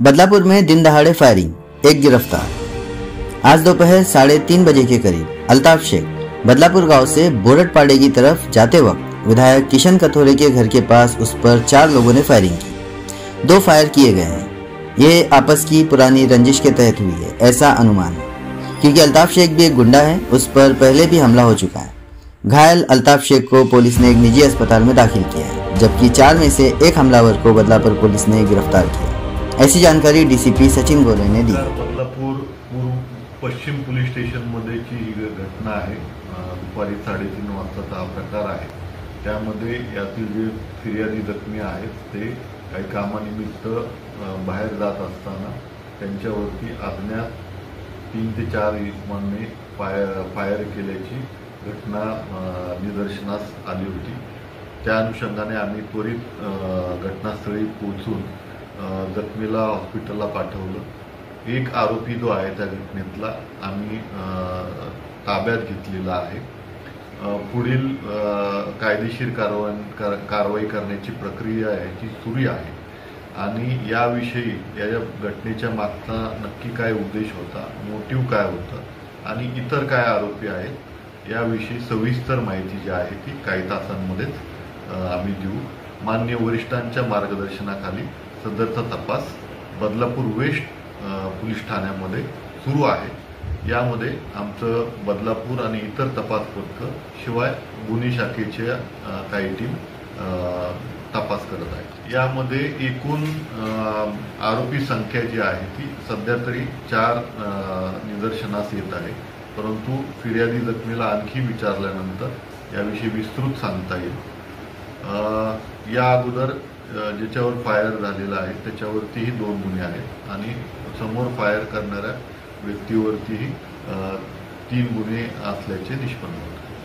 बदलापुर में दिन दहाड़े फायरिंग, एक गिरफ्तार। आज दोपहर 3:30 बजे के करीब अल्ताफ शेख बदलापुर गांव से बोरटपाड़े की तरफ जाते वक्त विधायक किशन कथोरे के घर के पास उस पर 4 लोगों ने फायरिंग की। 2 फायर किए गए हैं। ये आपस की पुरानी रंजिश के तहत हुई है, ऐसा अनुमान है, क्योंकि अल्ताफ शेख भी एक गुंडा है। उस पर पहले भी हमला हो चुका है। घायल अल्ताफ शेख को पुलिस ने एक निजी अस्पताल में दाखिल किया है, जबकि 4 में से एक हमलावर को बदलापुर पुलिस ने गिरफ्तार किया। ऐसी जानकारी डीसीपी सचिन गोले ने दी। बदलापूर पूर्व पश्चिम पोलीस स्टेशनमध्येची ही घटना आहे। दुपारी 3:30 वाजताचा हा प्रकार आहे। त्यामध्ये यातील जे फिर्यादी जखमी आहेत ते काही कामानिमित्त बाहेर जात असताना त्यांच्यावरती अज्ञात 3 ते 4 इसमांनी फायर केल्याची घटना निदर्शनास आली होती। त्या अनुषंगाने आम्ही त्वरित घटनास्थळी पोहोचून जखमीला हॉस्पिटलला पाठवलं। एक आरोपी जो आहे त्या घटनेतला आम्ही ताब्यात घेतलेला आहे। पुढील कायदेशीर कारवाई करण्याची प्रक्रिया आहे ती सुरू आहे आणि याविषयी या घटनेच्या मागचा नक्की काय उद्देश होता, मोटिव्ह काय होता आणि इतर काय आरोपी आहेत याविषयी सविस्तर माहिती जी आहे ती काही तासांमध्येच आम्ही देऊ। मान्य वरिष्ठांच्या मार्गदर्शनाखाली सदरचा तपास बदलापूर वेस्ट पोलीस ठाण्यामध्ये सुरू आहे। यामध्ये आमचं बदलापूर आणि इतर तपास पथकं शिवाय गुन्हे शाखेच्या काही टीम तपास करत आहेत। यामध्ये एकूण आरोपी संख्या जी आहे ती सध्या तरी 4 निदर्शनास येत आहे, परंतु फिर्यादी जखमीला आणखी विचारल्यानंतर याविषयी विस्तृत सांगता येईल। या अगोदर ज्याच्यावर फायर झालेला आहे त्याच्यावरतीही 2 गुन्हे आहेत आणि समोर फायर करणाऱ्या व्यक्तीवरतीही 3 गुन्हे असल्याचे निष्पन्न होते।